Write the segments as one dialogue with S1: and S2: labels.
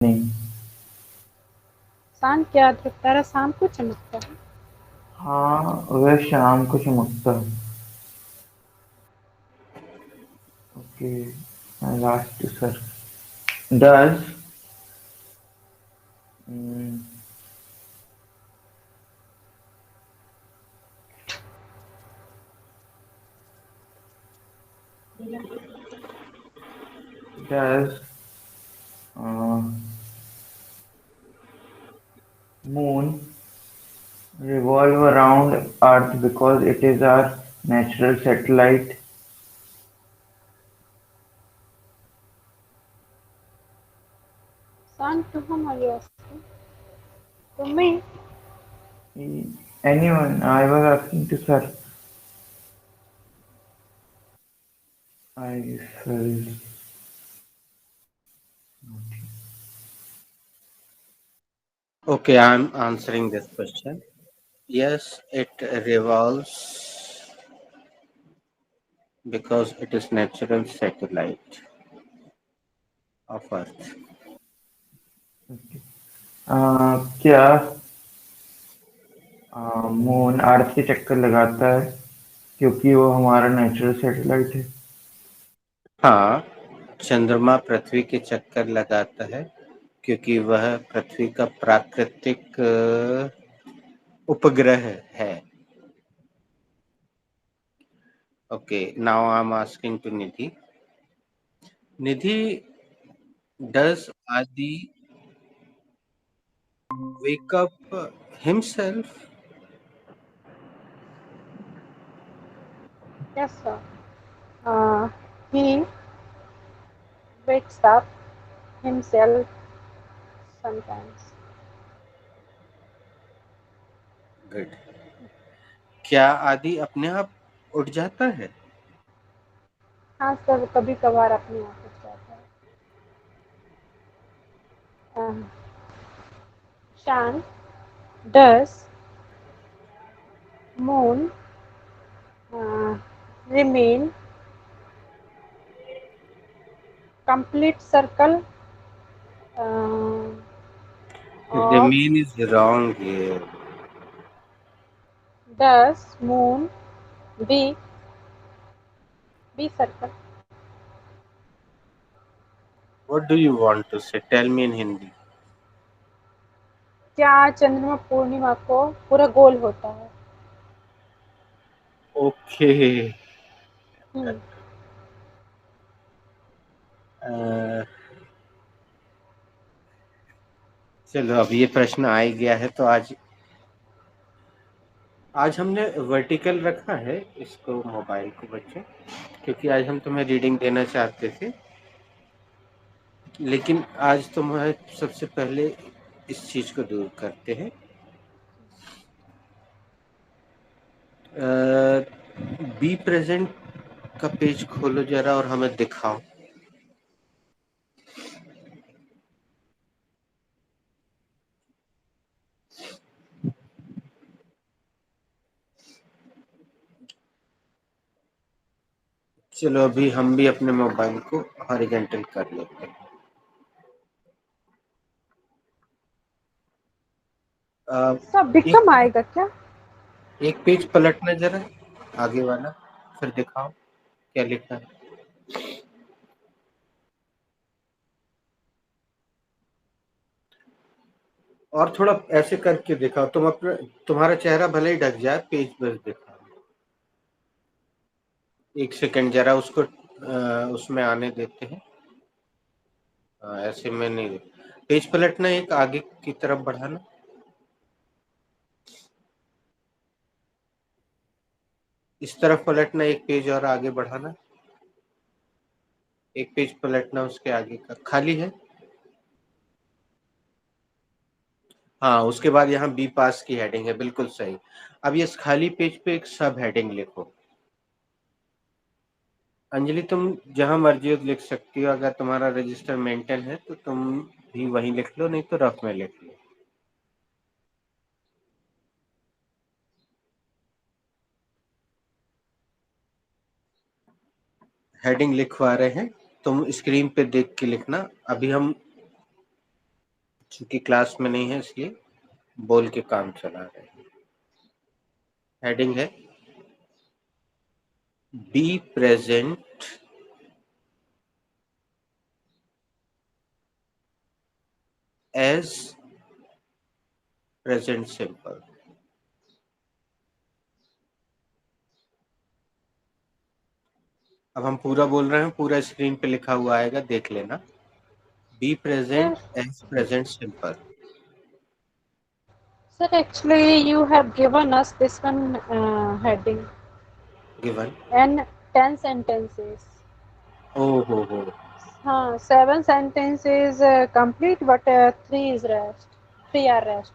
S1: नहीं।
S2: शान क्या तारा शाम को चमकता है?
S1: हाँ, वह शाम को चमकता है। Okay, last sir. Does does moon revolve around Earth because it is our natural satellite?
S2: शान to whom are you asking? To me.
S1: Anyone? I was asking to sir. I will.
S3: Okay, I'm answering this question. Yes, it revolves because it is natural satellite of Earth.
S1: क्या moon earth के चक्कर लगाता है क्योंकि वो हमारा natural satellite है?
S3: हाँ, चंद्रमा पृथ्वी के चक्कर लगाता है क्योंकि वह पृथ्वी का प्राकृतिक उपग्रह है. Okay, now I'm asking to Nidhi. Nidhi, does Adi wake up himself?
S2: Yes, sir. He wakes up himself sometimes.
S3: Good. क्या आदि अपने आप उठ जाता है?
S2: हाँ सर, कभी कभार अपने आप उठ जाता है। शान, does moon remain complete circle of
S3: Remain is wrong here.
S2: does moon be circle?
S3: What do you want to say? Tell me in Hindi.
S2: क्या चंद्रमा पूर्णिमा को पूरा गोल होता है?
S3: Okay.
S2: हम्म,
S3: चलो, अब ये प्रश्न आ ही गया है तो आज हमने वर्टिकल रखा है इसको, मोबाइल को बच्चे, क्योंकि आज हम तुम्हें रीडिंग देना चाहते थे, लेकिन आज तुम्हें सबसे पहले इस चीज को दूर करते हैं. बी प्रेजेंट का पेज खोलो जरा और हमें दिखाओ. चलो, अभी हम भी अपने मोबाइल को हॉरिजॉन्टल कर लेते हैं.
S2: सब
S3: एक
S2: विक्रम आएगा क्या?
S3: एक पेज पलटना जरा, आगे वाला, फिर दिखाओ क्या लिखा है. और थोड़ा ऐसे करके दिखाओ, तुम्हारा चेहरा भले ही ढक जाए, पेज बस दिखाओ. एक सेकंड जरा उसको उसमें आने देते हैं. ऐसे में नहीं, पेज पलटना, एक आगे की तरफ बढ़ाना. इस तरफ पलटना, एक पेज और आगे बढ़ाना. एक पेज पलटना, उसके आगे का खाली है. हाँ, उसके बाद यहाँ बी पास की हेडिंग है, बिल्कुल सही. अब ये खाली पेज पे एक सब हेडिंग लिखो. अंजलि, तुम जहां मर्जी हो लिख सकती हो. अगर तुम्हारा रजिस्टर मेंटेन है तो तुम भी वहीं लिख लो, नहीं तो रफ में लिख लो. हेडिंग लिखवा रहे हैं, तुम स्क्रीन पे देख के लिखना. अभी हम क्योंकि क्लास में नहीं है इसलिए बोल के काम चला रहे हैं। हेडिंग है be present as present simple. अब हम पूरा बोल रहे हैं, पूरा स्क्रीन पे लिखा हुआ आएगा, देख लेना। Be
S2: Sir,
S3: present as present simple.
S2: sir, actually you have given us this one heading
S3: given.
S2: and 10 sentences.
S3: ओ हो।
S2: 7 sentences complete, but 3 is rest. 3 are rest.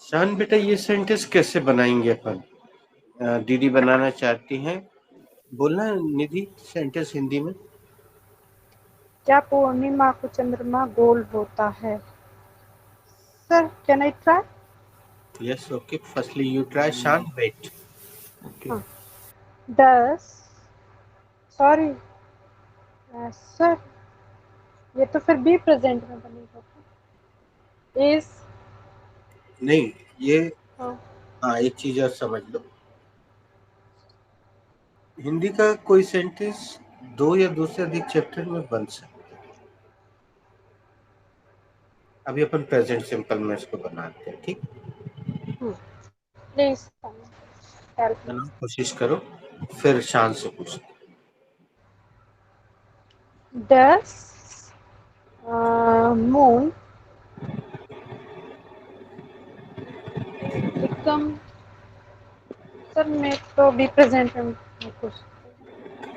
S3: शान बेटा ये सेंटेंस कैसे बनाएंगे अपन? दीदी बनाना चाहती हैं, बोलना निधि सेंटेंस हिंदी में।
S2: क्या पूर्णिमा को चंद्रमा गोल होता है? Sir, can I try?
S3: Yes okay, firstly you try, शान वेट।
S1: ओके।
S2: हाँ. Does, sorry, sir, ये तो फिर बी प्रेजेंट में बनेगा. इज.
S3: नहीं ये,
S2: हाँ.
S3: हाँ एक चीज और समझ लो, हिंदी का कोई सेंटेंस 2 या 2 से अधिक चैप्टर में बन सकता है। अभी अपन प्रेजेंट सिंपल में इसको बनाते हैं, ठीक
S2: प्लीज हेल्प
S3: है
S2: मी.
S3: ना? कोशिश करो, फिर शान से पूछो।
S2: Does moon become. सर मैं तो बी प्रेजेंट में कुछ.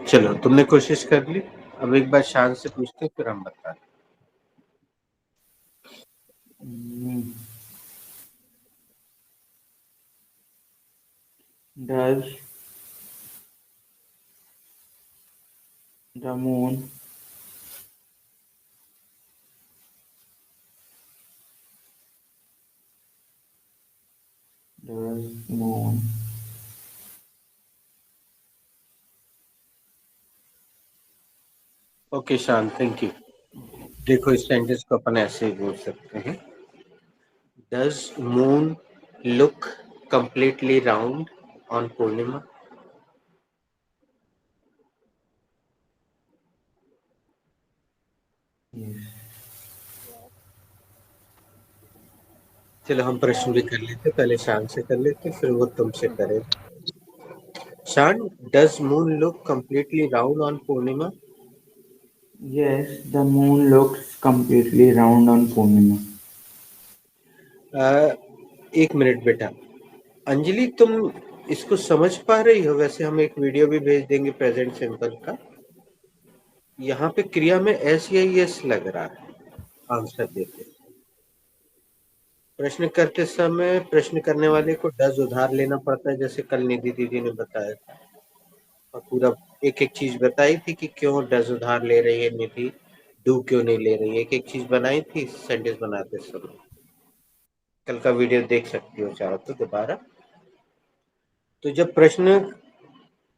S3: चलो तुमने कोशिश कर ली, अब एक बार शान से पूछते फिर हम बताते।
S1: Does the moon does moon
S3: okay शान, थैंक यू। देखो इस सेंटेंस को अपन ऐसे ही बोल सकते हैं, does moon look completely round on Purnima.
S1: yes
S3: चलो हम प्रश्न भी कर लेते, पहले शान से कर लेते फिर वो तुमसे करे। शान, does moon look completely round on Purnima?
S1: yes the moon looks completely round on Purnima.
S3: एक मिनट बेटा, अंजलि तुम इसको समझ पा रही हो? वैसे हम एक वीडियो भी भेज देंगे प्रेजेंट सिंपल का। यहाँ पे क्रिया में एस या यस लग रहा है आंसर देते। प्रश्न करते समय प्रश्न करने वाले को डज उधार लेना पड़ता है, जैसे कल निधि दीदी ने बताया था, और पूरा एक एक चीज बताई थी कि क्यों डज उधार ले रही है निधि, डू क्यों नहीं ले रही है, एक एक चीज बनाई थी सेंटेंस बनाते समय। कल का वीडियो देख सकती हो चाहो तो दोबारा। तो जब प्रश्न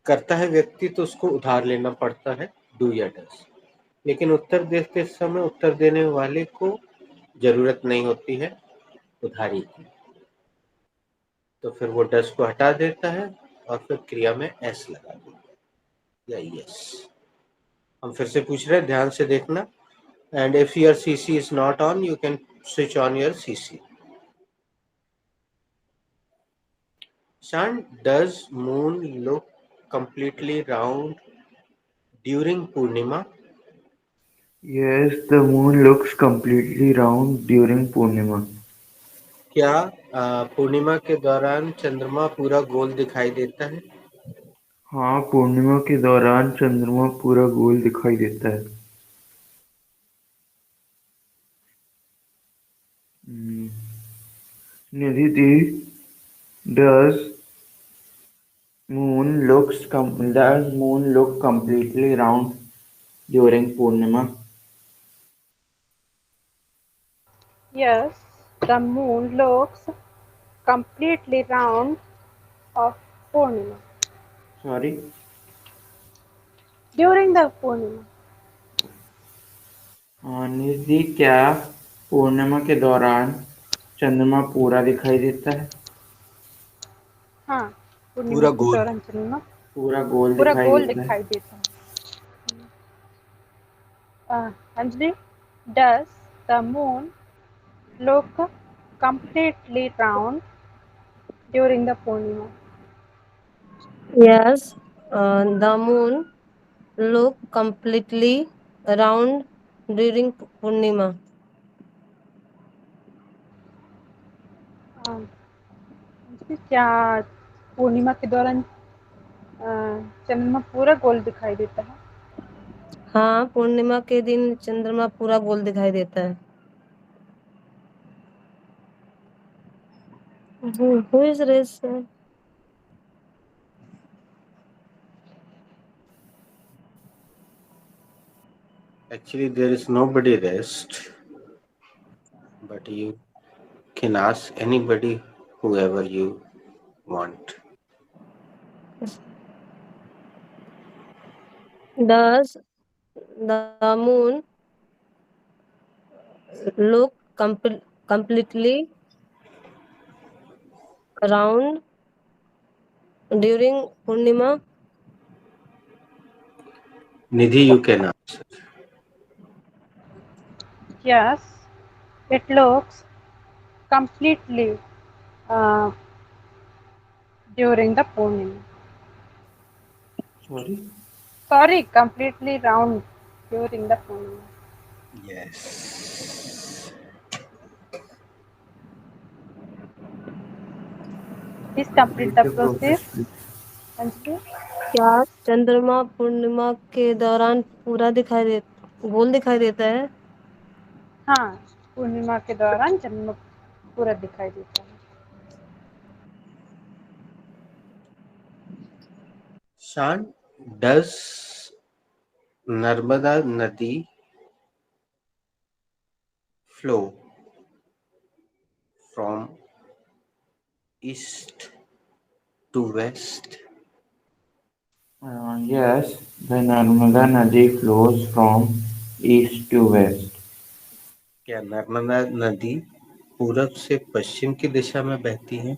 S3: करता है व्यक्ति तो उसको उधार लेना पड़ता है, डू या डज। लेकिन उत्तर देते समय उत्तर देने वाले को जरूरत नहीं होती है उधारी की, तो फिर वो डज को हटा देता है और फिर क्रिया में एस लगा देता है या यस। हम फिर से पूछ रहे हैं, ध्यान से देखना। And if your CC is not on you can switch on your CC. Shaan, does moon look completely round during Purnima?
S1: Yes, the moon looks completely round during Purnima.
S3: क्या पूर्णिमा के दौरान चंद्रमा पूरा गोल दिखाई देता है?
S1: हाँ, पूर्णिमा के दौरान चंद्रमा पूरा गोल दिखाई देता है। निधि दी, does does moon look completely round during Purnima?
S2: Yes, the moon looks completely round of Purnima.
S1: Sorry.
S2: During the Purnima.
S1: निधि, क्या पूर्णिमा के दौरान चंद्रमा पूरा दिखाई देता है?
S2: हाँ, पूर्णिमा
S3: पूरा
S2: के
S3: गोल।
S2: दौरान चंद्रमा
S1: पूरा गोल
S2: पूरा
S1: दिखाई
S2: गोल
S1: देता है।
S2: दिखाई देता है। Anjali, does the moon look completely round during the Purnima?
S4: Yes, the moon look completely round during Purnima.
S2: Anjali, क्या पूर्णिमा के दौरान चंद्रमा पूरा गोल दिखाई देता है?
S4: हाँ, पूर्णिमा के दिन चंद्रमा पूरा गोल दिखाई देता है। Who is race?
S3: Actually, there is nobody rest, but you can ask anybody, whoever you want.
S4: Does the moon look completely round during Purnima?
S3: Nidhi, you can answer.
S2: Yes, it looks completely uh, during the Purnima.
S1: Sorry.
S2: Sorry, completely round during the Purnima.
S3: Yes.
S2: Please complete
S1: Repeat
S2: the
S1: the
S2: process,
S1: process, please.
S2: Anjali.
S4: क्या चंद्रमा पूर्णिमा के दौरान गोल दिखाई देता है?
S2: हाँ, पूर्णिमा के दौरान चंद्रमा पूरा दिखाई देता है।
S3: Shan, does Narmada Nadi flow from east to west?
S1: Yes, the Narmada Nadi flows from east to west.
S3: क्या नर्मदा नदी पूरब से पश्चिम की दिशा में बहती है?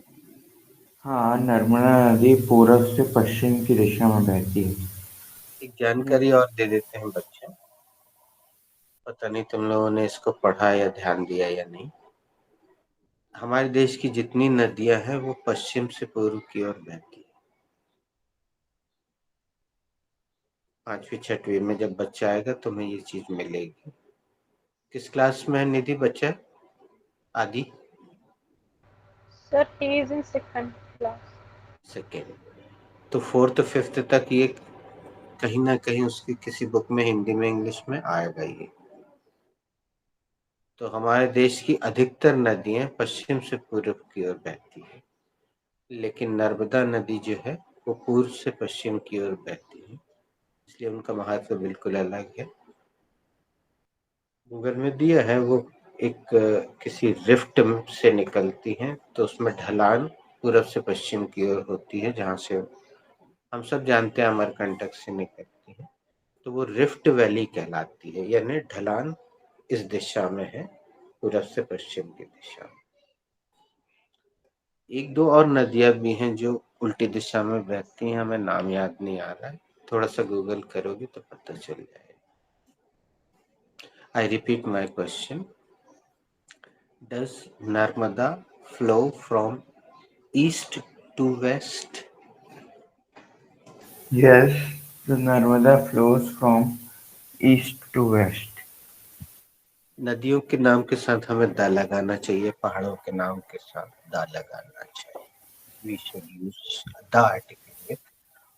S1: हाँ, नर्मदा नदी पूरब से पश्चिम की दिशा में बहती है।
S3: एक जानकारी और दे देते हैं बच्चे, पता नहीं तुम लोगों ने इसको पढ़ा या ध्यान दिया या नहीं। हमारे देश की जितनी नदियां हैं वो पश्चिम से पूर्व की ओर बहती है। 5वीं 6वीं में जब बच्चा आएगा तो हमें ये चीज मिलेगी। किस क्लास में है निधि बच्चा? आदि?
S2: Sir, he is in second class.
S3: Second. तो 4th 5th तक ये कहीं ना कहीं उसकी किसी बुक में हिंदी में इंग्लिश में आएगा ये। तो हमारे देश की अधिकतर नदियां पश्चिम से पूर्व की ओर बहती है, लेकिन नर्मदा नदी जो है वो पूर्व से पश्चिम की ओर बहती है, इसलिए उनका महत्व बिल्कुल अलग है। गूगल में दिया है वो एक किसी रिफ्ट से निकलती हैं, तो उसमें ढलान पूरब से पश्चिम की ओर होती है, जहाँ से हम सब जानते हैं अमरकंटक से निकलती है, तो वो रिफ्ट वैली कहलाती है, यानी ढलान इस दिशा में है, पूरब से पश्चिम की दिशा में। एक दो और नदियां भी हैं जो उल्टी दिशा में बहती हैं, हमें नाम याद नहीं आ रहा है, थोड़ा सा गूगल करोगे तो पता चल जाएगा। I repeat my question, does Narmada flow from east to west?
S1: Yes, the Narmada flows from east to west.
S3: नदियों के नाम के साथ हमें दा लगाना चाहिए, पहाड़ों के नाम के साथ दा लगाना चाहिए। We should use the article with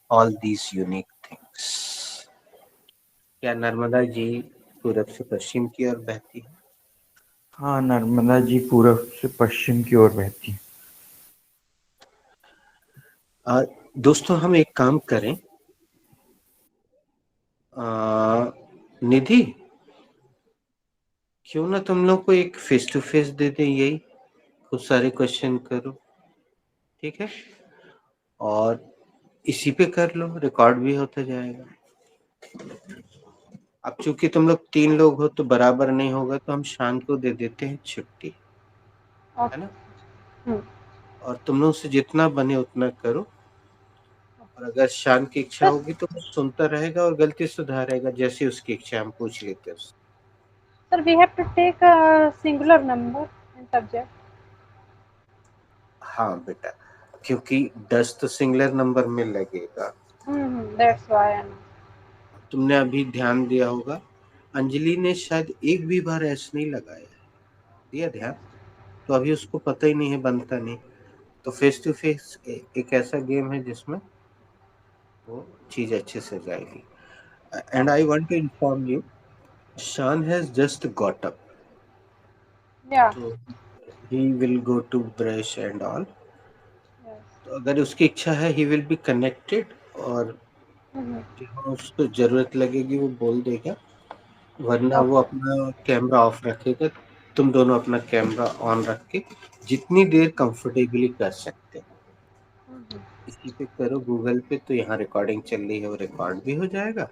S3: all these unique things. क्या नर्मदा जी पूरब से पश्चिम की ओर बहती है?
S1: हाँ, नर्मदा जी पूरब से पश्चिम की ओर बहती है।
S3: दोस्तों हम एक काम करें, निधि क्यों ना तुम लोग को एक फेस टू फेस दे दें, यही कुछ सारे क्वेश्चन करो, ठीक है, और इसी पे कर लो, रिकॉर्ड भी होता जाएगा। अब चूंकि तुम लोग 3 लोग हो तो बराबर नहीं होगा, तो हम शाम को दे देते हैं छुट्टी, है ना।
S2: हम्म,
S3: और तुम लोग से जितना बने उतना करो, और अगर शान की इच्छा
S2: सर
S3: होगी तो वो सुनता रहेगा और गलती सुधारेगा, जैसे उसकी इच्छा, हम पूछ लेते हैं उससे।
S2: Sir we have to take a singular number in subject.
S3: हाँ बेटा, क्योंकि 10 तो सिंगुलर नंबर में लगेगा।
S2: That's why.
S3: तुमने अभी ध्यान दिया होगा, अंजलि ने शायद एक भी बार ऐसे नहीं लगाया है, दिया ध्यान? तो अभी उसको पता ही नहीं है, बनता नहीं। तो फेस टू फेस एक ऐसा गेम है जिसमें वो चीज अच्छे से जाएगी। And I want to inform you, Shaan has just got up,
S2: या
S3: तो he will go to brush and all. तो अगर उसकी इच्छा है ही विल बी कनेक्टेड, और जहाँ उसको जरूरत लगेगी वो बोल देगा, वरना वो
S2: ओके।
S3: अपना कैमरा ऑफ रखेगा। तुम दोनों अपना कैमरा ऑन रख के जितनी देर कंफर्टेबली कर सकते हैं इसी पे करो गूगल पे, तो यहाँ रिकॉर्डिंग चल रही है, वो रिकॉर्ड भी हो जाएगा।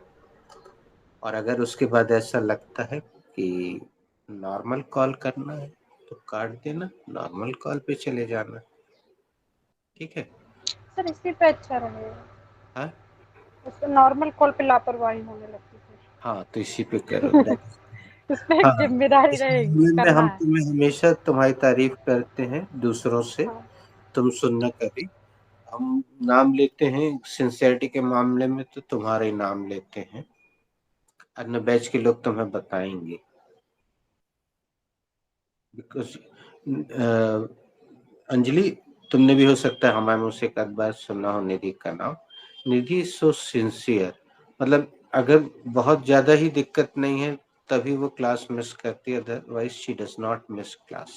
S3: और अगर उसके बाद ऐसा लगता है कि नॉर्मल कॉल करना है तो काट देना, नॉर्मल कॉल पे चले जाना, ठीक है।
S2: सर इसी पे अच्छा रहेगा,
S3: हाँ
S2: उसको नॉर्मल कॉल पे लापरवाही होने लगती है।
S3: हाँ, तो इसी पे करो।
S2: उस पे
S3: हाँ,
S2: एक जिम्मेदारी
S3: इस
S2: रहेगी,
S3: मामले में
S2: करना
S3: हम
S2: है।
S3: तुम्हें हमेशा तुम्हारी तारीफ करते हैं दूसरों से,
S2: हाँ
S3: तुम सुनना कभी। हम नाम लेते हैं सिंसियरिटी के मामले में, तो तुम्हारा ही नाम लेते हैं, अन्य बैच के लोग तुम्हें बताएंगे। बिकॉज अंजलि, तुमने भी हो सकता है हमारे मुँह से एक आध बार सुना हो निधि का नाम। निधि सो सिंसियर, मतलब अगर बहुत ज्यादा ही दिक्कत नहीं है तभी वो क्लास मिस करती है, otherwise she does not miss class.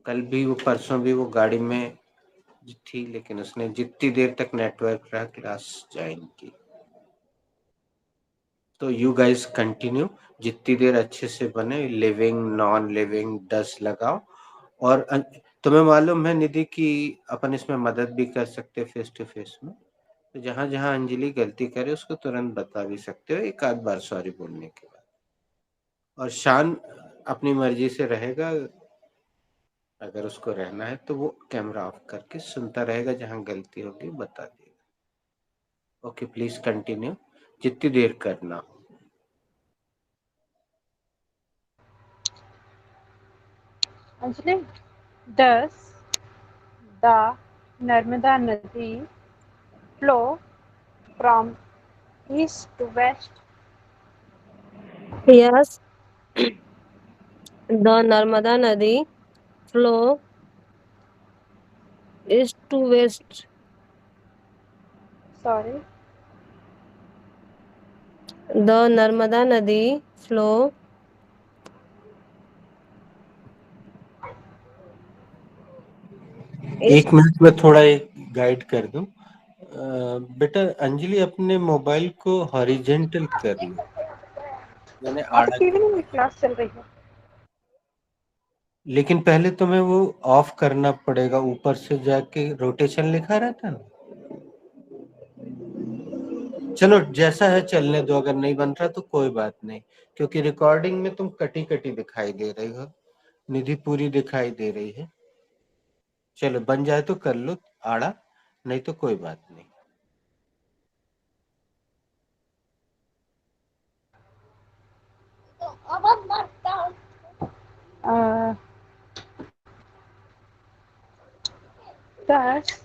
S3: कल भी वो, परसों भी वो गाड़ी में थी, लेकिन उसने जितनी देर तक नेटवर्क रहा क्लास ज्वाइन की। तो यू गाइस कंटिन्यू, जितनी देर अच्छे से बने, लिविंग नॉन लिविंग 10 लगाओ। और तुम्हें मालूम है निधि कि अपन इसमें मदद भी कर सकते फेस टू फेस में, तो जहां जहां अंजलि गलती करे उसको तुरंत बता भी सकते हो एक आध बार सॉरी बोलने के बाद। और शान अपनी मर्जी से रहेगा, अगर उसको रहना है तो वो कैमरा ऑफ करके सुनता रहेगा, जहां गलती होगी बता देगा। ओके, प्लीज कंटिन्यू, जितनी देर करना हो।
S2: Anjali, 10 the Narmada nadi flow from east to west.
S4: Yes, the Narmada Nadi flow east to west.
S2: Sorry,
S4: The Narmada Nadi flow east.
S3: एक मिनट में थोड़ा एक गाइड कर दूं। बेटा अंजलि, अपने मोबाइल को हॉरिजेंटल कर लो, यानी
S2: आप
S3: आड़ा
S2: टीवी
S3: कर।
S2: में क्लास चल रही है।
S3: लेकिन पहले तुम्हें वो ऑफ करना पड़ेगा, ऊपर से जाके रोटेशन लिखा रहता ना। चलो जैसा है चलने दो, अगर नहीं बन रहा तो कोई बात नहीं, क्योंकि रिकॉर्डिंग में तुम कटी कटी दिखाई दे रही हो, निधि पूरी दिखाई दे रही है। चलो बन जाए तो कर लो आड़ा, नहीं तो कोई बात नहीं।
S2: Uh, 10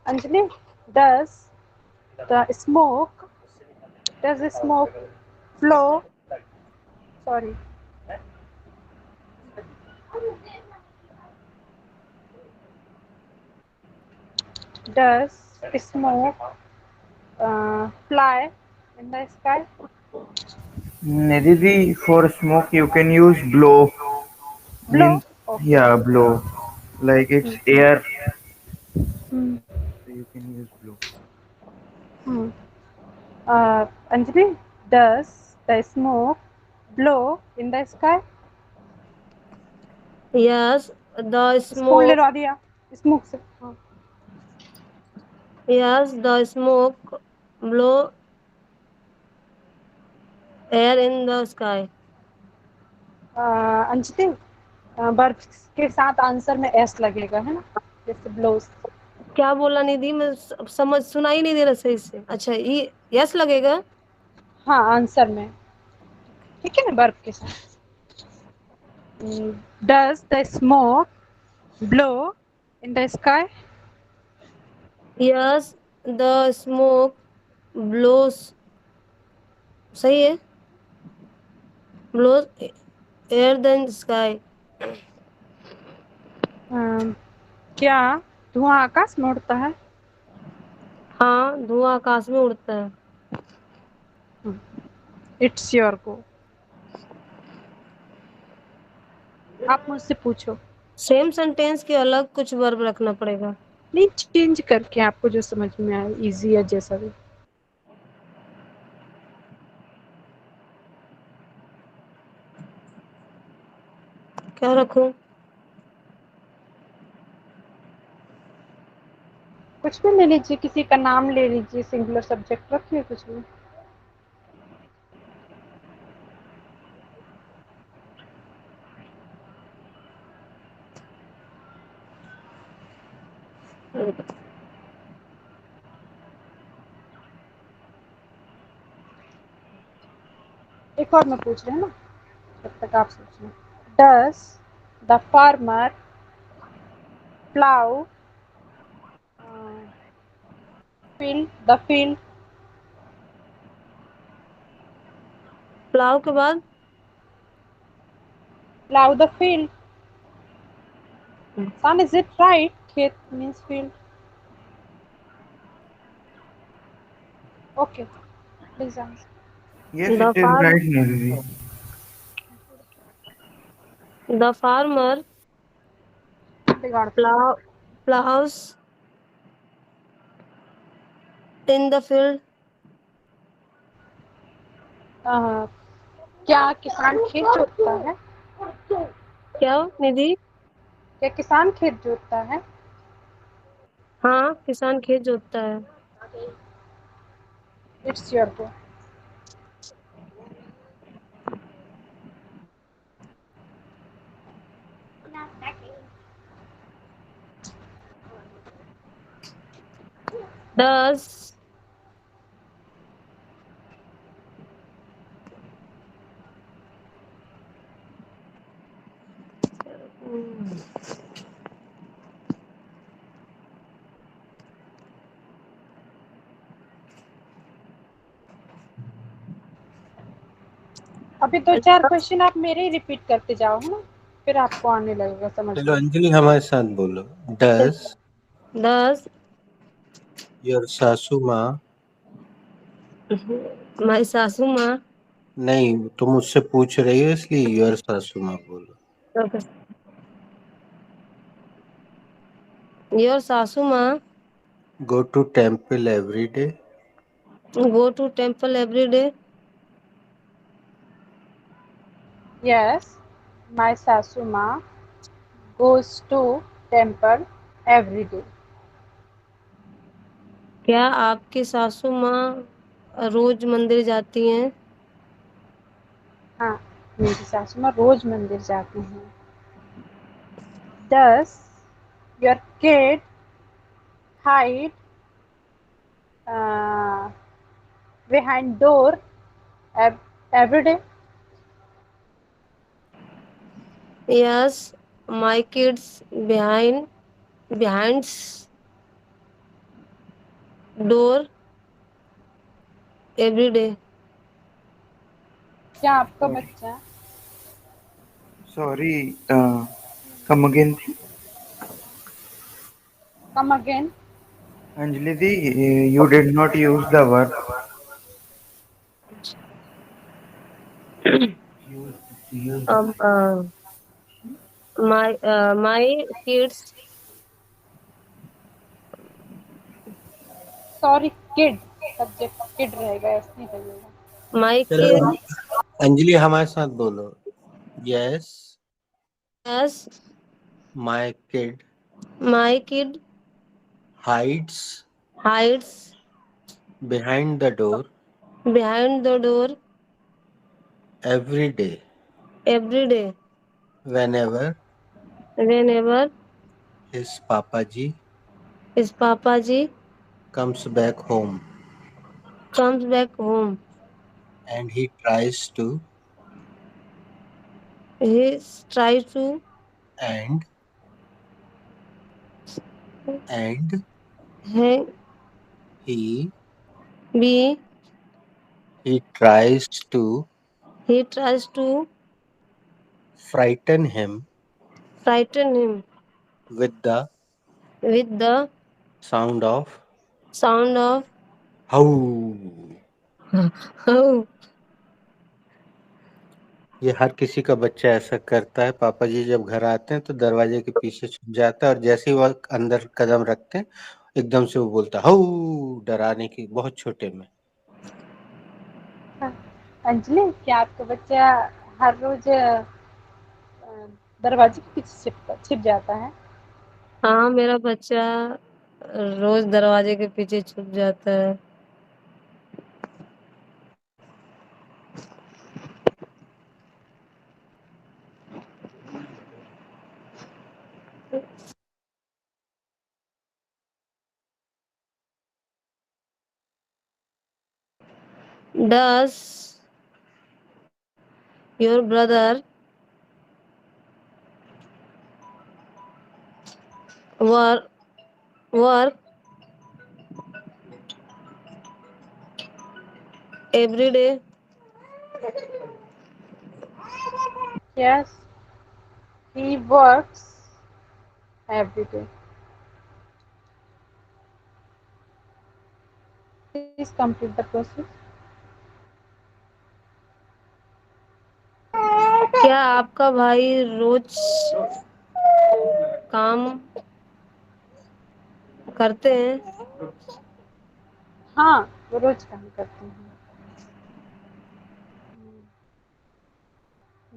S2: Anjali, does the smoke flow? Sorry. Does smoke fly in the sky?
S1: Nidhi, for smoke you can use blow.
S2: Blow.
S1: Means
S2: Okay.
S1: yeah, blow. Like it's air,
S2: Hmm.
S1: so you can use blow.
S2: Hmm. Anjali, does the smoke blow in the sky?
S4: Yes, the
S2: spoon ले
S4: smoke.
S2: लो दिया smoke से हाँ.
S4: Yes, the smoke blow air in the sky.
S2: Anjali बर्फ के साथ answer में S लगेगा है ना जैसे ब्लोस.
S4: क्या बोला निधि? मैं समझ सुनाई नहीं दे रहा सही से. अच्छा, ये यस लगेगा.
S2: हाँ आंसर में ठीक है ना बर्फ के साथ. Does the smoke blow in the sky.
S4: Yes, the smoke blows. सही है. Blows air then sky.
S2: क्या धुआं आकाश में उड़ता है.
S4: हाँ, धुआं आकाश में उड़ता है.
S2: इट्स योर गो. आप मुझसे पूछो.
S4: सेम सेंटेंस के अलग कुछ वर्ब रखना पड़ेगा.
S2: नहीं चेंज करके आपको जो समझ में आए इजी है जैसा भी.
S4: क्या रखूं?
S2: कुछ भी ले लीजिए किसी का नाम ले लीजिए सिंगुलर सब्जेक्ट रखिए कुछ भी. एक और मैं पूछ रही हूँ ना जब तक आप सोच रहे. Does the farmer plough fill the field.
S4: Plough के बाद
S2: Plow the field. Son, is it right? खेत means field. Okay, please answer.
S1: Yes,
S4: the
S1: it is
S4: farm
S1: right, Nidhi.
S4: The farmer
S2: बिगाड़ दो.
S4: Plough ploughs in the field.
S2: क्या किसान खेत जोतता है.
S4: क्या निधि?
S2: क्या किसान खेत जोतता है.
S4: हाँ, किसान खेत जोतता है.
S2: It's your go.
S4: डस
S2: अभी दो चार क्वेश्चन आप मेरे ही रिपीट करते जाओ है ना फिर आपको आने लगेगा समझ
S3: चलो
S2: में.
S3: अंजलि हमारे साथ बोलो. डज
S4: डस
S3: योर सासू माँ.
S4: माई सासू माँ.
S3: नहीं, तुम मुझसे पूछ रही हो इसलिए योर सासू माँ बोलो.
S4: Your sasu maa
S3: go to temple every day.
S4: Go to temple every day.
S2: Yes, my sasu ma goes to temple every day.
S4: क्या आपकी सासू माँ रोज मंदिर जाती हैं?
S2: हाँ मेरी सासू माँ रोज मंदिर जाती हैं. Does your kid hide uh, behind door every day.
S4: Yes, my kids behind door every day.
S2: क्या आपका
S1: Sorry,
S2: बच्चा
S1: sorry. Come again.
S2: come again.
S1: Anjali di, you did not use the verb.
S4: अब my kids
S2: sorry, kid, subject kid रहेगा, S नहीं लगेगा।
S4: my
S3: चलो
S4: kid
S3: Anjali हमारे साथ बोलो। Yes
S4: yes
S3: my kid
S4: my kid
S3: hides
S4: hides
S3: behind the door
S4: behind the door
S3: every day
S4: every day
S3: whenever
S4: whenever
S3: his papa ji
S4: his papa ji
S3: comes back home,
S4: comes back home.
S3: and he tries to
S4: He tries to
S3: and and
S4: hang,
S3: he
S4: be
S3: he tries to
S4: he tries to
S3: frighten him
S4: frighten him
S3: with the
S4: with the
S3: sound of
S4: sound of
S3: how.
S4: oh,
S3: ये हर किसी का बच्चा ऐसा करता है। पापा जी जब घर आते हैं तो दरवाजे के पीछे छुप जाता है और जैसे ही वह अंदर कदम रखते हैं एकदम से वो बोलता है हाउ, डराने की, बहुत छोटे में।
S2: अंजलि, क्या आपका बच्चा हर रोज दरवाजे के पीछे छिप जाता है?
S4: हाँ मेरा बच्चा रोज दरवाजे के पीछे छुप जाता है। Does your brother work work every day?
S2: Yes, he works every day. Please complete the process.
S4: क्या आपका भाई रोज काम करते हैं?
S2: हाँ, वो रोज काम करते हैं।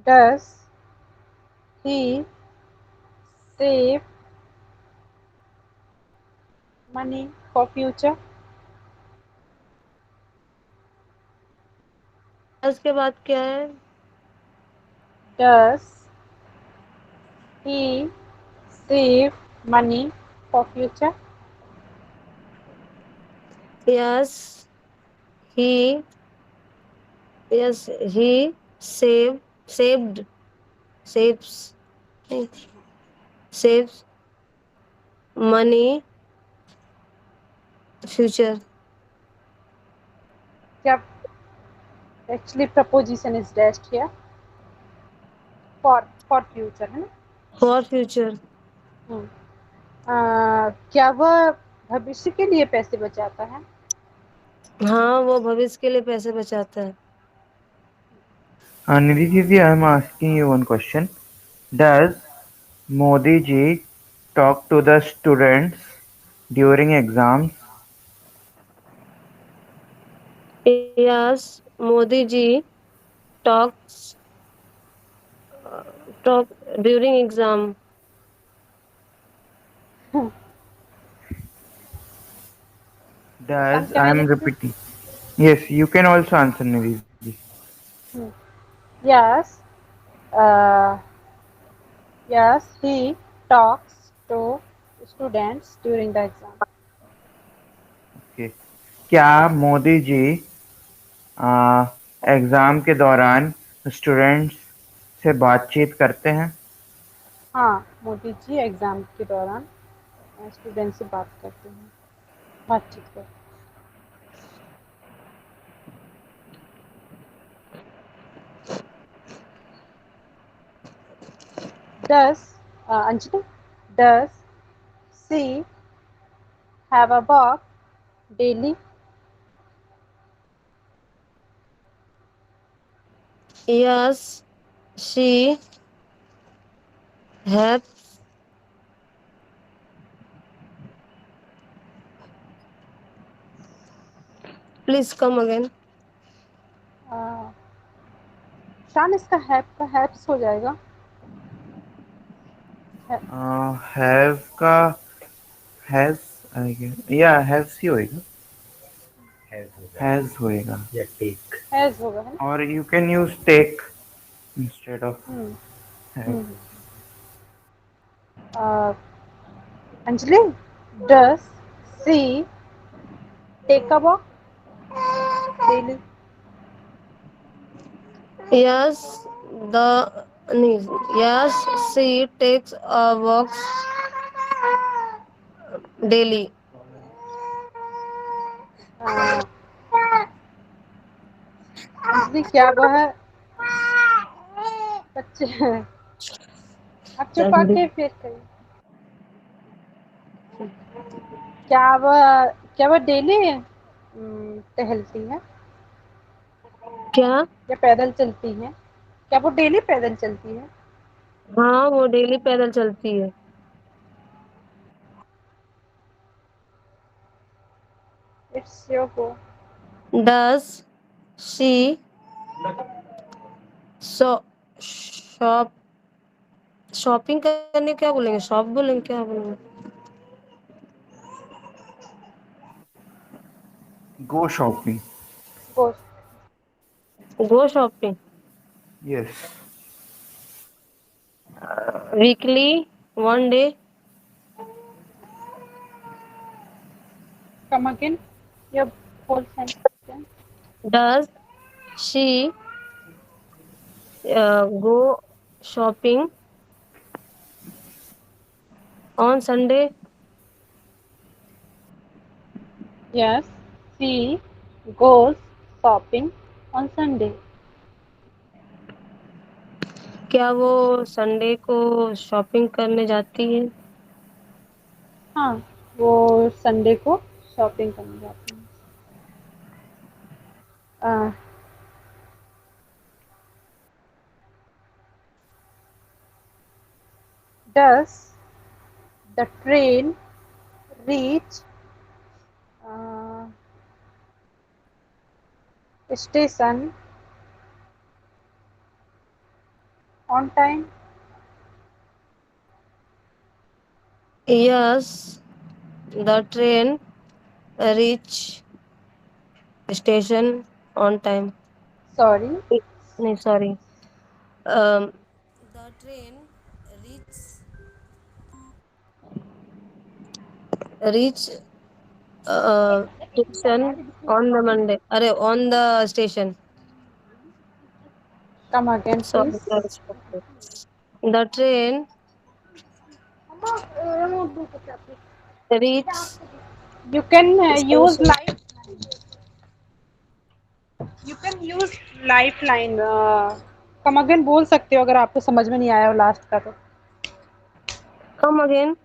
S2: Does he save money for future?
S4: उसके बाद क्या है?
S2: Does he save money for future?
S4: Yes, he yes he saved saves saves money future.
S2: Yep. Actually, preposition is dashed here. For future है ना?
S4: For future.
S2: क्या वह भविष्य के लिए पैसे बचाता है?
S4: हाँ वो भविष्य के लिए पैसे बचाता है।
S1: Nidhi Didi, I'm asking you one question. Does Modi ji talk to the students during exams?
S4: Yes, Modi ji talks talk during exam.
S2: Exam
S1: Does,
S2: के
S1: I'm
S2: मैंने
S1: repeating. Yes, you can also answer, Nidhi Didi.
S2: Yes, yes, he talks to students during the exam.
S1: Okay. क्या Modi ji exam के दौरान students से बातचीत करते हैं?
S2: हाँ, मोदी जी एग्जाम के दौरान स्टूडेंट से बातचीत करते हैं। Does Anjali, does she have a walk daily?
S4: Yes, she have please come again.
S2: शान इसका हैव का हैव्स हो जाएगा।
S1: हैव का हैज या हैव्स ही होएगा, हैज होएगा,
S3: या टेक।
S2: हैज होगा है ना।
S1: और you can use take instead of
S2: hmm,
S1: have.
S2: Hmm. Anjali, does she take a walk daily?
S4: Yes, the yes, she takes a walks daily.
S2: Anjali, क्या वह बच्चे आप चुप
S4: जल्दी।
S2: आके फिर करिए। क्या वह डेली टहलती है
S4: क्या?
S2: या पैदल चलती है? क्या वो डेली पैदल चलती है?
S4: हाँ, वो डेली पैदल चलती है।
S2: It's your go.
S4: Does she shop shopping करने क्या बोलेंगे? शॉप बोलेंगे? क्या बोलेंगे?
S1: Go shopping.
S2: Go.
S4: Go shopping
S1: yes.
S4: Weekly, one day.
S2: Come again your whole sentence.
S4: Does she go shopping on Sunday?
S2: Yes, she goes shopping on Sunday.
S4: क्या वो Sunday को shopping करने जाती है?
S2: हाँ, वो संडे को शॉपिंग करने जाती हैं। Does the train reach station on time?
S4: Yes, the train reach station on time.
S2: Sorry,
S4: नहीं, sorry. Um, the train reach station on the Monday. अरे on the station.
S2: Come again
S4: Sorry,
S2: please.
S4: sorry, sorry. The train reach.
S2: You can use
S4: Station.
S2: Life you can use life line. Come again बोल सकते हो अगर आपको समझ में नहीं आया हो लास्ट का तो।
S4: Come again.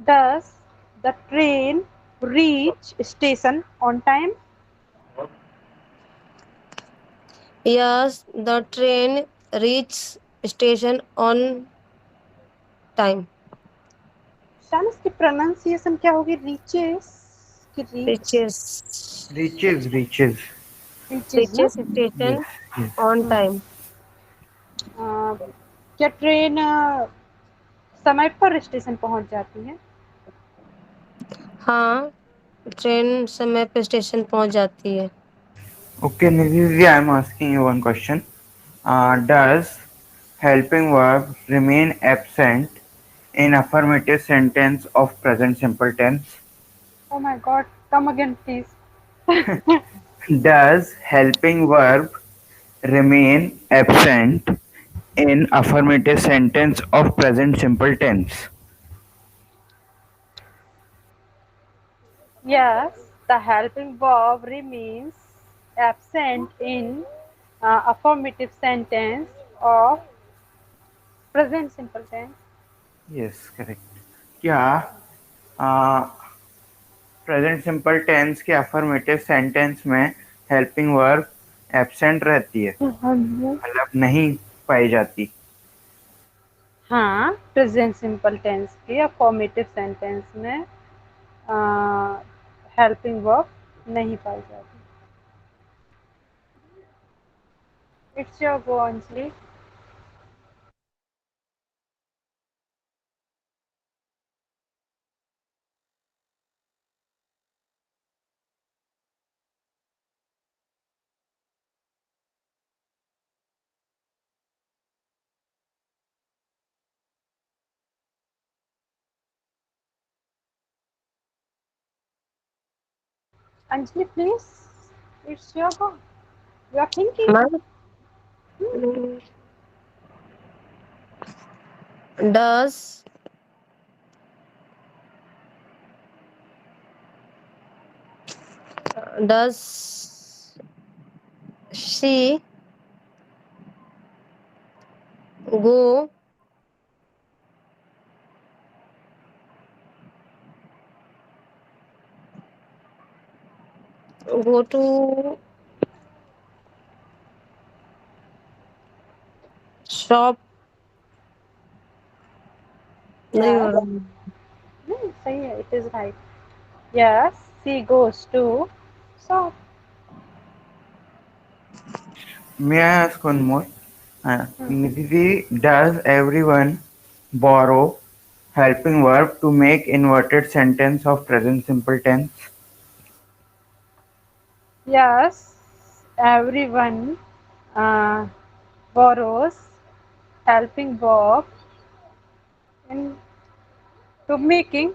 S2: Does the train reach station on time?
S4: Yes, the train reach station on time.
S2: शान, इसकी प्रोनाउंसिएशन क्या होगी? रीचेस कि reach?
S4: Reaches
S1: reaches reaches.
S2: Reaches ना।
S4: reaches station
S1: yes yes.
S4: on time.
S2: क्या ट्रेन समय पर स्टेशन पहुंच जाती है?
S4: हाँ, ट्रेन समय पे स्टेशन पहुंच जाती है।
S1: Okay, Nidhi, I am asking you one question. Does helping verb remain absent in affirmative sentence of present simple tense?
S2: Oh my god, come again please.
S1: Does helping verb remain absent in affirmative sentence of present simple tense?
S2: Yes, the helping verb remains absent in affirmative sentence of present simple tense.
S1: Yes, correct. क्या present simple tense के affirmative sentence में helping verb absent रहती है,
S2: हाँ
S1: मतलब नहीं पाई जाती।
S2: हाँ, प्रेजेंट सिंपल टेंस के अफर्मेटिव सेंटेंस में हेल्पिंग वर्ब नहीं पाई जाती। It's your go Anjali. Anjali please, it's your go, you are thinking.
S4: Ma'am does does she go go to shop? नहीं हो
S2: यस,
S4: रहा।
S2: नहीं सही है, it is right. Yes, she goes to shop.
S1: May I ask one more? Nidhi, does everyone borrow helping verb to make inverted sentence of present simple tense?
S2: Yes, everyone uh, borrows helping verb in to making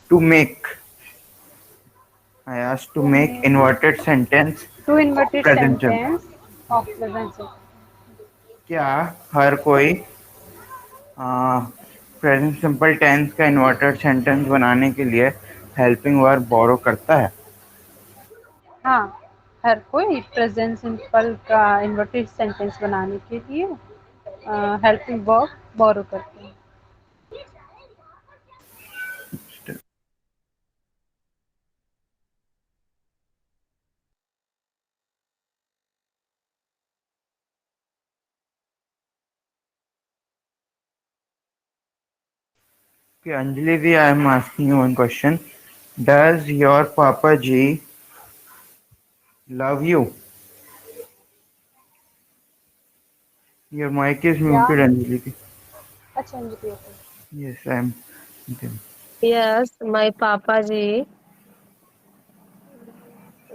S1: To make, I asked to
S2: to
S1: make
S2: make
S1: inverted sentence
S2: to
S1: of
S2: inverted
S1: present simple.
S2: sentence of present simple.
S1: क्या हर कोई present simple tense का inverted sentence बनाने के लिए helping verb बोरो करता है?
S2: हाँ, हर कोई प्रेजेंट सिंपल का इन्वर्टेड सेंटेंस बनाने के लिए हेल्पिंग वर्ब बोरो करते हैं।
S1: Okay, Anjali ji, I am asking you one question. Does your Papa ji love you? Your mic is
S2: या
S1: muted, Anjali ji.
S2: अच्छा Anjali, okay.
S1: Yes, I am. Okay.
S4: Yes my papa ji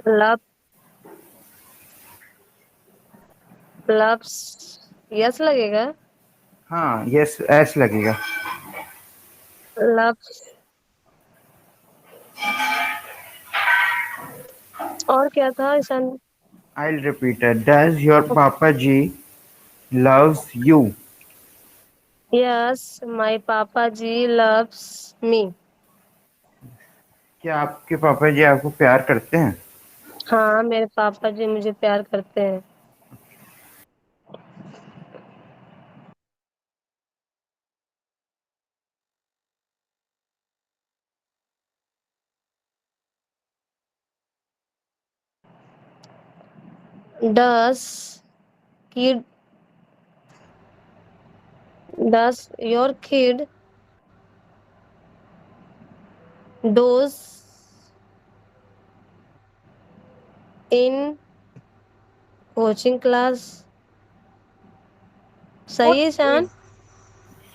S4: love loves. Yes लगेगा।
S1: हाँ, yes, S लगेगा.
S4: Loves और क्या था Ishaan?
S1: I'll repeat it. Does your Papa ji loves you?
S4: Yes my papa ji loves me.
S1: क्या आपके पापा जी आपको प्यार करते हैं?
S4: हाँ मेरे पापा जी मुझे प्यार करते हैं। Does kid does your kid does in coaching class? सही है
S2: व्हाट
S4: ईशान?
S2: इज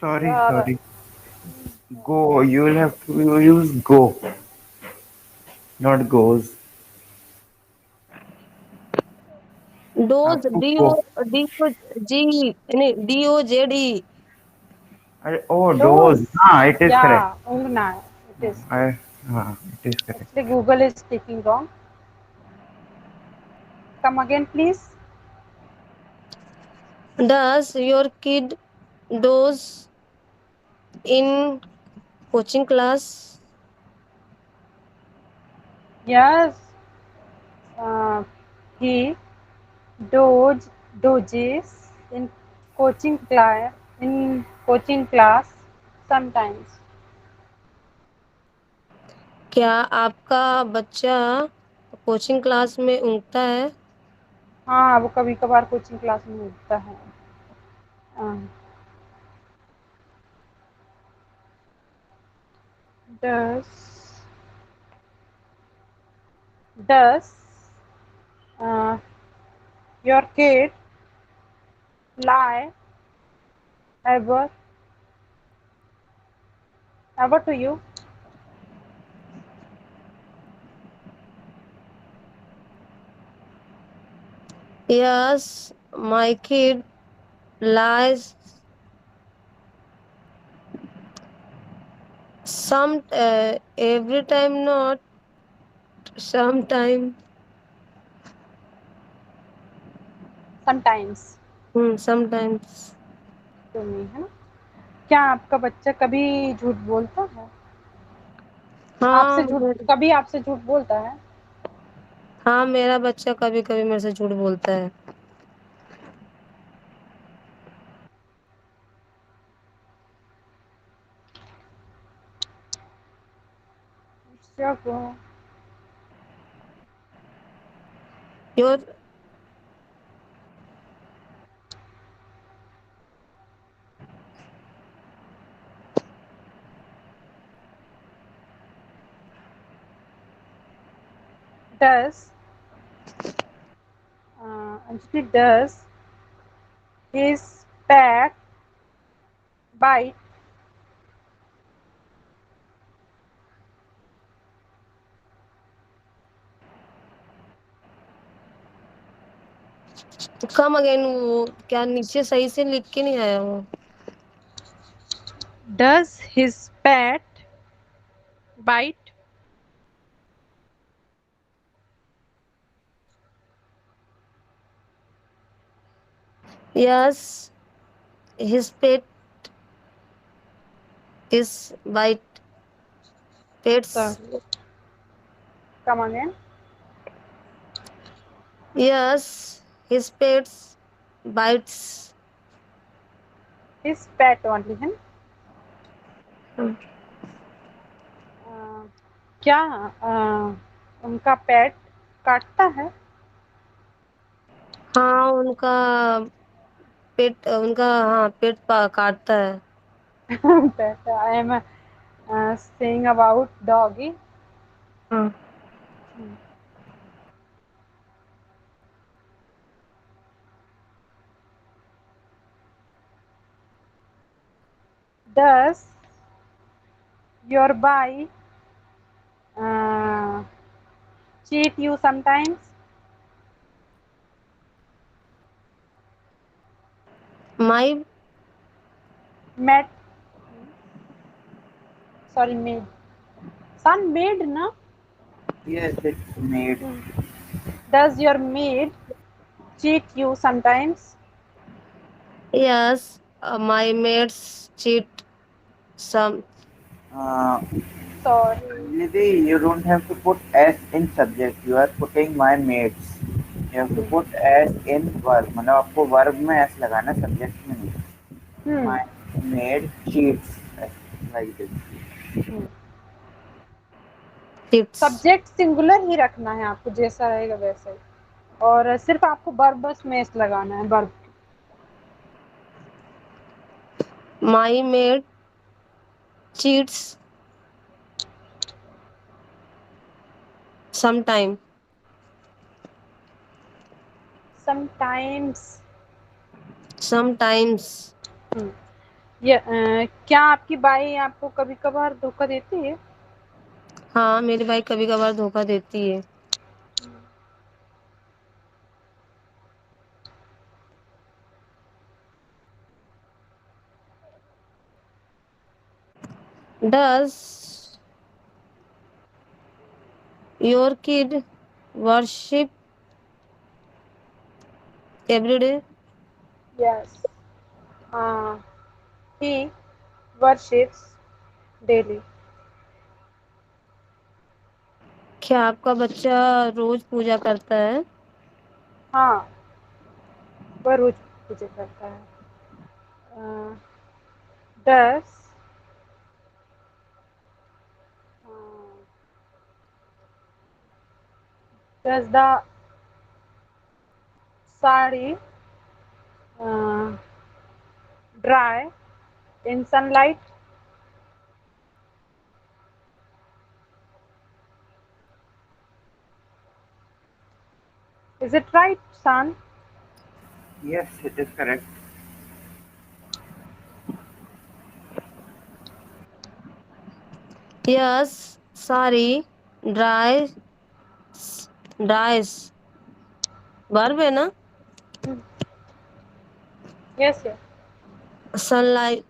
S1: Sorry,
S2: यार,
S1: sorry. Go. You will have to use go, not goes.
S4: Does
S1: आपको
S4: D
S1: go.
S4: O D O G नहीं डी ओ जेड ई।
S1: अरे oh
S2: does,
S1: does. हाँ, it is correct.
S2: yeah, ungna, it is correct.
S1: I हाँ, it is correct.
S2: Actually, Google is speaking wrong. Come again, please.
S4: Does your kid does in coaching class?
S2: Yes, uh, he doges in coaching class sometimes.
S4: क्या आपका बच्चा coaching class में ऊँघता है?
S2: हाँ, वो कभी-कभार coaching class में मिलता है। Uh, does does uh, your kid lie ever ever to you?
S4: Yes, my kid lies every time, not sometime.
S2: Sometimes
S4: Sometimes.
S2: to me, है ना? क्या आपका बच्चा कभी झूठ बोलता है?
S4: हाँ
S2: कभी आपसे झूठ बोलता है?
S4: हाँ, मेरा बच्चा कभी कभी मेरे से झूठ बोलता है।
S2: Struggle.
S4: Your
S2: Does Anjali, does his pet bite?
S4: Come again, वो क्या नीचे सही से लिख के नहीं आया वो।
S2: Does his pet bite?
S4: Yes, his pet is bite pets.
S2: Sorry. Come again.
S4: Yes, his pets bites.
S2: His pet only, है ना? क्या उनका पेट काटता है?
S4: हाँ, उनका पेट काटता है।
S2: Pet. I am saying about doggy.
S4: हाँ,
S2: Does your boy uh, cheat you sometimes?
S4: My
S2: Met, sorry, maid. Son, maid, na?
S1: Yes, it's made.
S2: Does your maid cheat you sometimes?
S4: Yes, my maids cheat some.
S1: Uh,
S2: Sorry.
S1: Nidhi, you don't have to put s in subject. You are putting my mates. You have to put s in verb. मतलब आपको verb में s लगाना subject में नहीं.
S2: Hmm.
S1: My maid cheats like this.
S4: Tips.
S2: Subject singular ही रखना है आपको, जैसा रहेगा वैसा ही, और सिर्फ आपको वर्ब बस में s लगाना है, verb.
S4: My maid cheats sometime.
S2: Sometimes.
S4: Sometimes.
S2: ये क्या आपकी बाई आपको कभी कभार धोखा देती है?
S4: हाँ, मेरी भाई कभी कभार धोखा देती है। Does your kid worship everyday.
S2: Yes, he worships daily.
S4: क्या आपका बच्चा रोज पूजा करता है?
S2: हाँ, वह रोज पूजा करता है। does does the sari dry in sunlight? Is it right, San?
S1: Yes, it is correct.
S4: Yes, sorry. Dry, dries. Verb है ना?
S2: Yes, yes.
S4: Sunlight.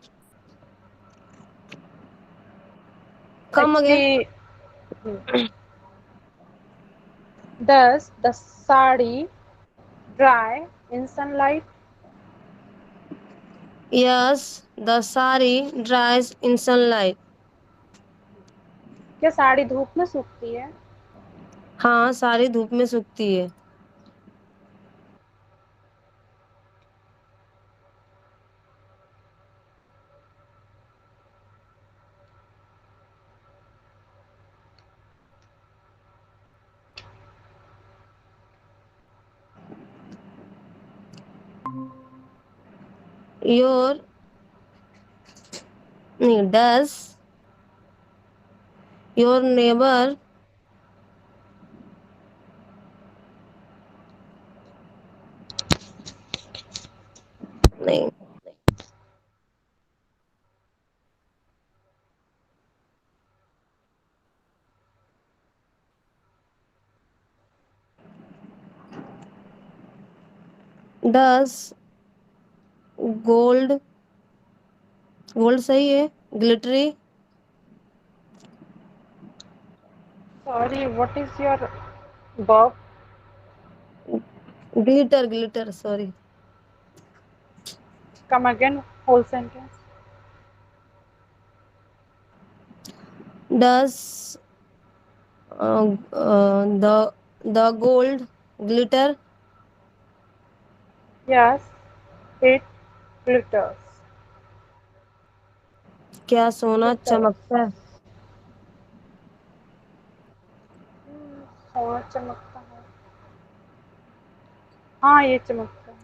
S4: Come again.
S2: Actually, does the sari dry in sunlight?
S4: Yes, the sari dries in sunlight.
S2: क्या साड़ी धूप में सूखती है?
S4: हाँ, सारी धूप में सूखती है. Your नहीं, does your neighbor नहीं, does gold गोल्ड सही है. Glittery.
S2: Sorry, what is your verb?
S4: Glitter sorry.
S2: Come again, whole sentence.
S4: Does the gold glitter?
S2: Yes, it glitters.
S4: क्या सोना
S2: Glitters.
S4: चमकता है?
S2: सोना चमकता है. हाँ, ये चमकता है.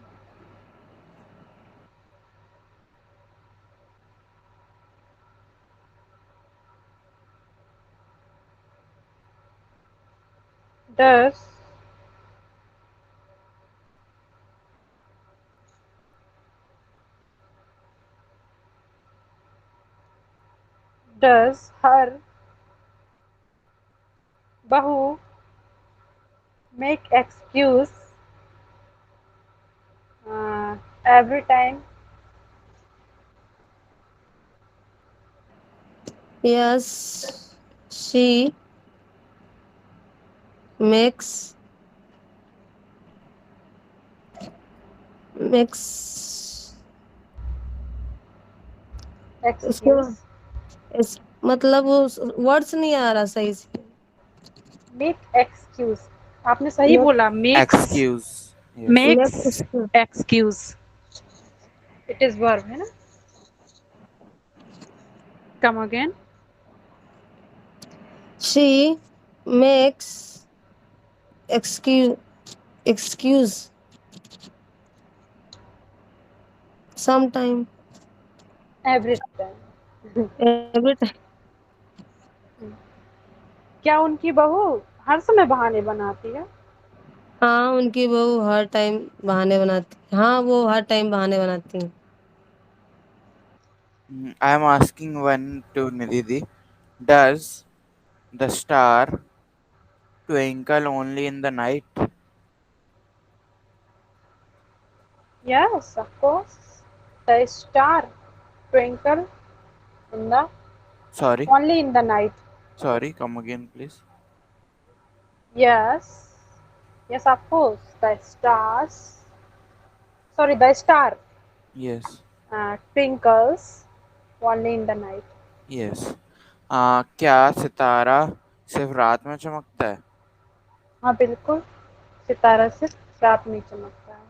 S2: Does her bahu make excuse every time?
S4: Yes, she makes उसके बाद
S2: Excuse.
S4: इस मतलब वो वर्ड्स नहीं आ रहा सही से.
S2: Make excuse. आपने सही
S4: Make
S2: बोला. Makes.
S1: Excuse. Yes.
S2: Makes excuse. It is verb है ना? Come again.
S4: she makes excuse sometime
S2: Every time.
S4: every time.
S2: क्या उनकी बहू हर समय बहाने बनाती है?
S4: हाँ, उनकी बहू हर टाइम बहाने बनाती. हाँ, वो हर टाइम बहाने बनाती है.
S1: I am asking one to Nidhi. Does the star twinkle only in the night?
S2: Yes, of course. The star twinkle in the
S1: Sorry.
S2: only in the night.
S1: Sorry. Come again, please.
S2: Yes. Yes, of course. The star
S1: Yes.
S2: twinkles only in the night.
S1: Yes. क्या सितारा सिर्फ रात में चमकता है?
S2: हाँ, बिल्कुल. सितारा सिर्फ रात में चमकता है.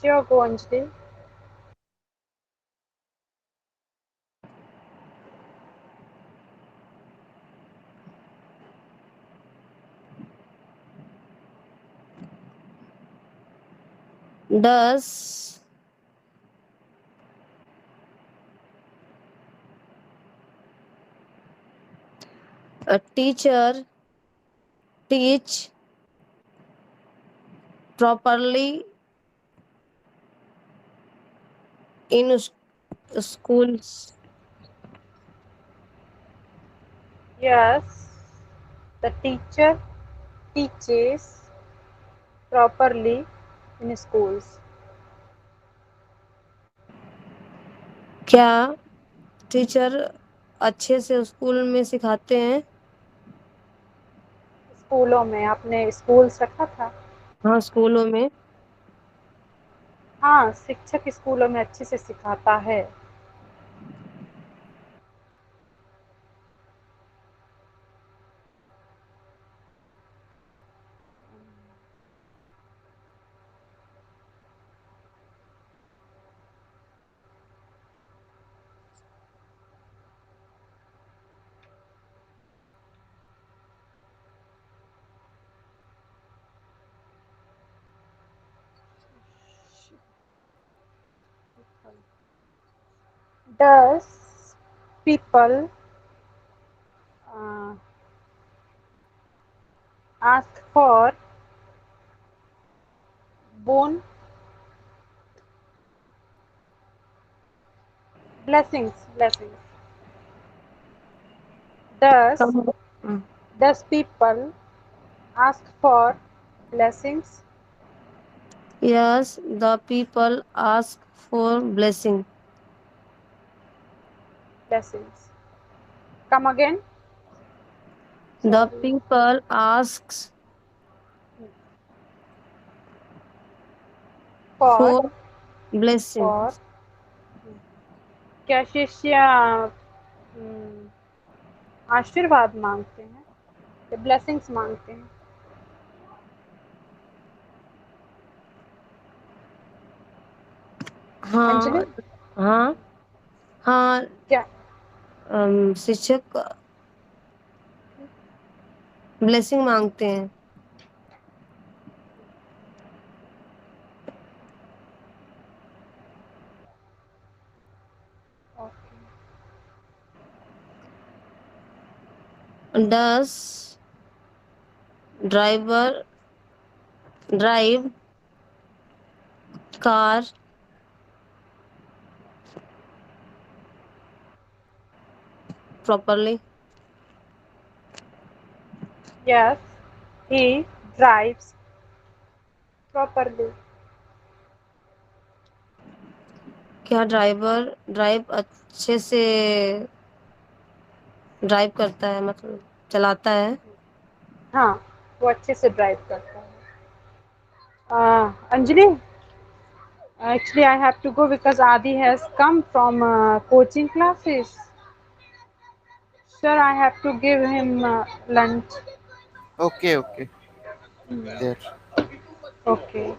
S2: Sure, go Anjali.
S4: Does a teacher teach properly in schools?
S2: Yes, the teacher teaches properly in schools.
S4: क्या टीचर अच्छे से स्कूल में सिखाते हैं?
S2: स्कूलों में आपने स्कूल्स रखा था?
S4: हाँ, स्कूलों में।
S2: हाँ, शिक्षक स्कूलों में अच्छे से सिखाता है। Does people uh, ask for boon blessings? Does
S4: come-
S2: does people ask for blessings?
S4: Yes, the people ask for blessing.
S2: Blessings. Come again.
S4: The
S2: Sorry.
S4: people asks
S2: For
S4: for blessing.
S2: for क्या शिष्य आशीर्वाद मांगते हैं या blessings मांगते हैं? अंजलि,
S4: हाँ, हाँ, हाँ।
S2: क्या?
S4: शिक्षक ब्लेसिंग मांगते हैं।
S2: Okay.
S4: Does driver drive car properly?
S2: Yes, he drives properly.
S4: क्या ड्राइवर ड्राइव अच्छे से ड्राइव करता है, मतलब चलाता है?
S2: हाँ, वो अच्छे से ड्राइव करता है। Anjali, actually I have to go because Adi has come from coaching classes. Sir, I have to give him lunch.
S1: Okay, okay. There.
S2: Okay.